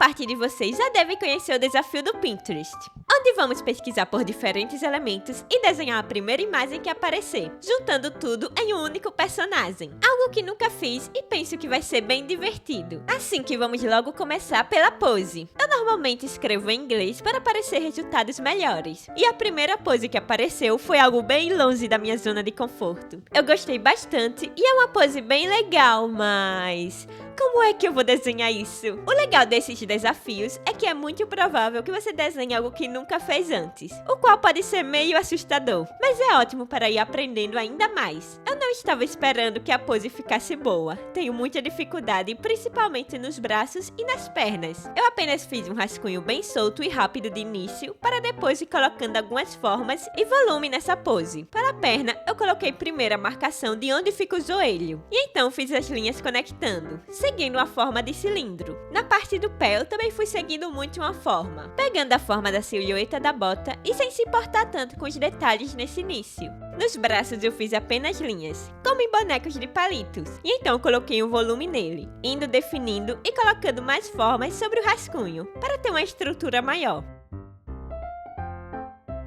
parte de vocês já devem conhecer o desafio do Pinterest, onde vamos pesquisar por diferentes elementos e desenhar a primeira imagem que aparecer, juntando tudo em um único personagem. Algo que nunca fiz e penso que vai ser bem divertido. Assim que vamos logo começar pela pose. Eu normalmente escrevo em inglês para aparecer resultados melhores, e a primeira pose que apareceu foi algo bem longe da minha zona de conforto. Eu gostei bastante e é uma pose bem legal, mas como é que eu vou desenhar isso? O legal desses desafios é que é muito provável que você desenhe algo que nunca fez antes, o qual pode ser meio assustador, mas é ótimo para ir aprendendo ainda mais. Eu não estava esperando que a pose ficasse boa. Tenho muita dificuldade, principalmente nos braços e nas pernas. Eu apenas fiz um rascunho bem solto e rápido de início, para depois ir colocando algumas formas e volume nessa pose. Para a perna, eu coloquei primeiro a marcação de onde fica o joelho, e então fiz as linhas conectando, seguindo a forma de cilindro. Na parte do pé, eu também fui seguindo muito uma forma, pegando a forma da silhueta da bota e sem se importar tanto com os detalhes nesse início. Nos braços eu fiz apenas linhas, como em bonecos de palitos, e então coloquei um volume nele, indo definindo e colocando mais formas sobre o rascunho, para ter uma estrutura maior.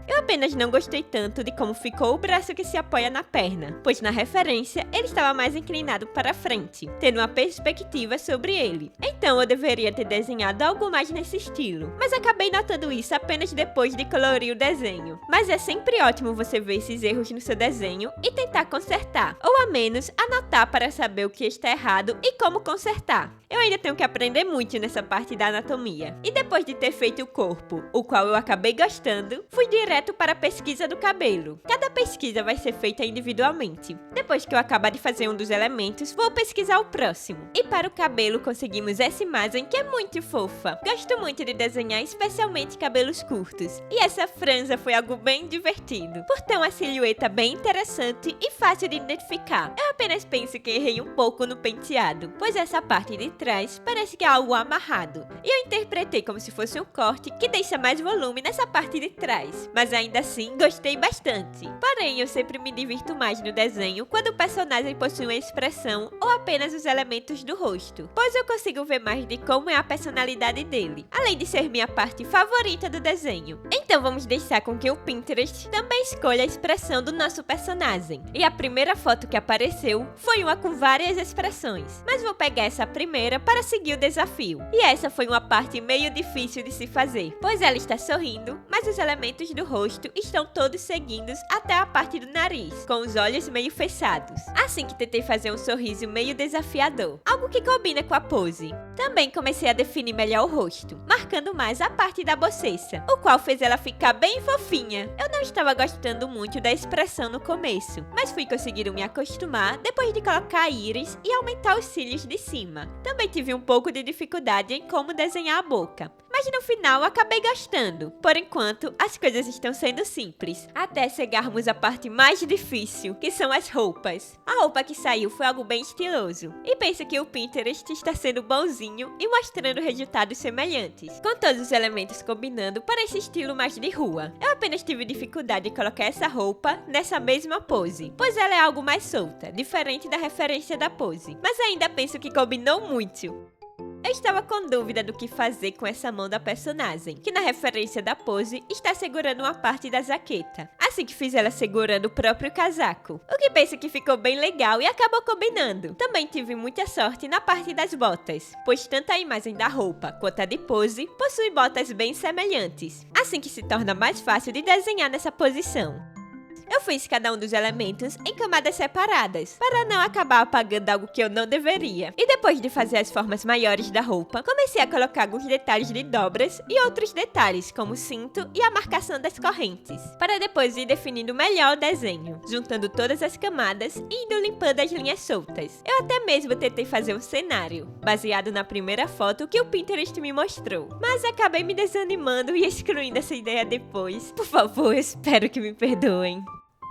Eu apenas não gostei tanto de como ficou o braço que se apoia na perna, pois na referência ele estava mais inclinado para frente, tendo uma perspectiva sobre ele. Então eu deveria ter desenhado algo mais nesse estilo, mas acabei notando isso apenas depois de colorir o desenho. Mas é sempre ótimo você ver esses erros no seu desenho e tentar consertar, ou ao menos anotar para saber o que está errado e como consertar. Eu ainda tenho que aprender muito nessa parte da anatomia. E depois de ter feito o corpo, o qual eu acabei gostando, fui direto para a pesquisa do cabelo. Cada pesquisa vai ser feita individualmente. Depois que eu acabar de fazer um dos elementos, vou pesquisar o próximo. E para o cabelo conseguimos essa imagem que é muito fofa. Gosto muito de desenhar especialmente cabelos curtos. E essa franja foi algo bem divertido, por ter uma silhueta bem interessante e fácil de identificar. Eu apenas penso que errei um pouco no penteado, pois essa parte de trás parece que é algo amarrado. E eu interpretei como se fosse um corte que deixa mais volume nessa parte de trás. Mas ainda assim, gostei bastante. Porém, eu sempre me divirto mais no desenho quando o personagem possui uma expressão ou apenas os elementos do rosto, pois eu consigo ver mais de como é a personalidade dele, além de ser minha parte favorita do desenho. Então vamos deixar com que o Pinterest também escolha a expressão do nosso personagem. E a primeira foto que apareceu foi uma com várias expressões, mas vou pegar essa primeira para seguir o desafio. E essa foi uma parte meio difícil de se fazer, pois ela está sorrindo, mas os elementos do rosto estão todos seguindo até a parte do nariz, com os olhos meio fechados. Assim que tentei fazer um sorriso meio desafiador, algo que combina com a pose. Também comecei a definir melhor o rosto, marcando mais a parte da bochecha, o qual fez ela ficar bem fofinha. Eu não estava gostando muito da expressão no começo, mas fui conseguindo me acostumar depois de colocar a íris e aumentar os cílios de cima. Também tive um pouco de dificuldade em como desenhar a boca, mas no final acabei gostando. Por enquanto, as coisas estão sendo simples, até chegarmos à parte mais difícil, que são as roupas. A roupa que saiu foi algo bem estiloso, e penso que o Pinterest está sendo bonzinho e mostrando resultados semelhantes, com todos os elementos combinando para esse estilo mais de rua. Eu apenas tive dificuldade em colocar essa roupa nessa mesma pose, pois ela é algo mais solta, diferente da referência da pose, mas ainda penso que combinou muito. Eu estava com dúvida do que fazer com essa mão da personagem, que na referência da pose está segurando uma parte da jaqueta, assim que fiz ela segurando o próprio casaco, o que penso que ficou bem legal e acabou combinando. Também tive muita sorte na parte das botas, pois tanto a imagem da roupa quanto a de pose possui botas bem semelhantes, assim que se torna mais fácil de desenhar nessa posição. Eu fiz cada um dos elementos em camadas separadas, para não acabar apagando algo que eu não deveria. E depois de fazer as formas maiores da roupa, comecei a colocar alguns detalhes de dobras e outros detalhes, como o cinto e a marcação das correntes, para depois ir definindo melhor o desenho, juntando todas as camadas e indo limpando as linhas soltas. Eu até mesmo tentei fazer um cenário, baseado na primeira foto que o Pinterest me mostrou, mas acabei me desanimando e excluindo essa ideia depois. Por favor, espero que me perdoem.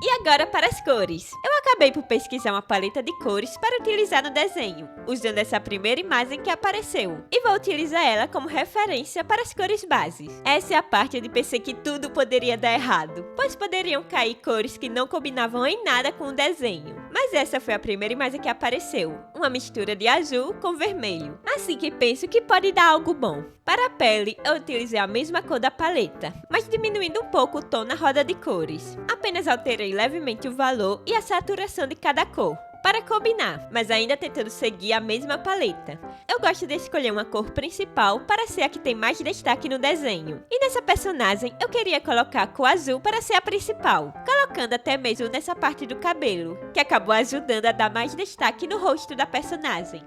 E agora para as cores. Eu acabei por pesquisar uma paleta de cores para utilizar no desenho, usando essa primeira imagem que apareceu, e vou utilizar ela como referência para as cores bases. Essa é a parte onde pensei que tudo poderia dar errado, pois poderiam cair cores que não combinavam em nada com o desenho. Mas essa foi a primeira imagem que apareceu, uma mistura de azul com vermelho, assim que penso que pode dar algo bom. Para a pele, eu utilizei a mesma cor da paleta, mas diminuindo um pouco o tom na roda de cores. Apenas alterei levemente o valor e a saturação de cada cor, para combinar, mas ainda tentando seguir a mesma paleta. Eu gosto de escolher uma cor principal para ser a que tem mais destaque no desenho. E nessa personagem, eu queria colocar a cor azul para ser a principal, colocando até mesmo nessa parte do cabelo, que acabou ajudando a dar mais destaque no rosto da personagem.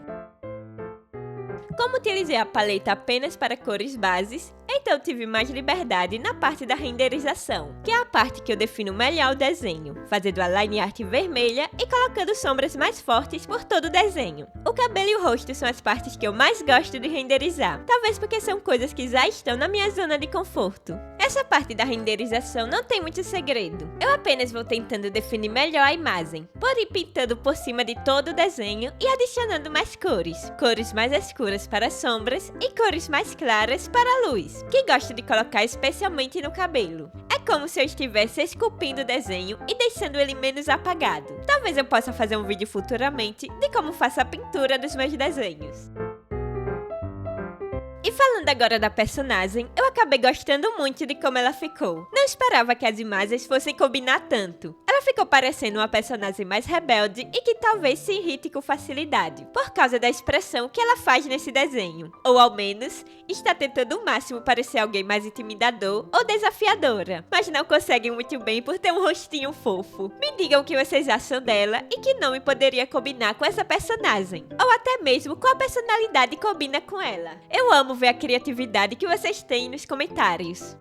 Como utilizei a paleta apenas para cores bases, então tive mais liberdade na parte da renderização, que é a parte que eu defino melhor o desenho, fazendo a line art vermelha e colocando sombras mais fortes por todo o desenho. O cabelo e o rosto são as partes que eu mais gosto de renderizar, talvez porque são coisas que já estão na minha zona de conforto. Essa parte da renderização não tem muito segredo, eu apenas vou tentando definir melhor a imagem, por ir pintando por cima de todo o desenho e adicionando mais cores mais escuras para sombras e cores mais claras para a luz, que gosto de colocar especialmente no cabelo. É como se eu estivesse esculpindo o desenho e deixando ele menos apagado. Talvez eu possa fazer um vídeo futuramente de como faço a pintura dos meus desenhos. E falando agora da personagem, eu acabei gostando muito de como ela ficou. Não esperava que as imagens fossem combinar tanto. Ela ficou parecendo uma personagem mais rebelde e que talvez se irrite com facilidade, por causa da expressão que ela faz nesse desenho. Ou ao menos, está tentando o máximo parecer alguém mais intimidador ou desafiadora, mas não consegue muito bem por ter um rostinho fofo. Me digam o que vocês acham dela e que nome poderia combinar com essa personagem, ou até mesmo qual personalidade combina com ela. Eu amo ver a criatividade que vocês têm nos comentários.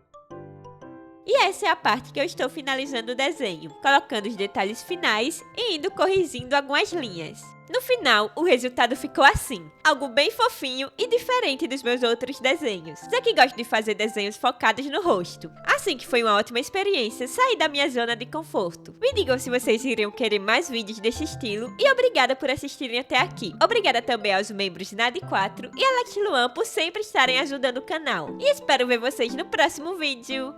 E essa é a parte que eu estou finalizando o desenho, colocando os detalhes finais e indo corrigindo algumas linhas. No final, o resultado ficou assim, algo bem fofinho e diferente dos meus outros desenhos, já que gosto de fazer desenhos focados no rosto. Assim que foi uma ótima experiência sair da minha zona de conforto. Me digam se vocês iriam querer mais vídeos desse estilo e obrigada por assistirem até aqui. Obrigada também aos membros Nad4 e Alex Luan por sempre estarem ajudando o canal. E espero ver vocês no próximo vídeo.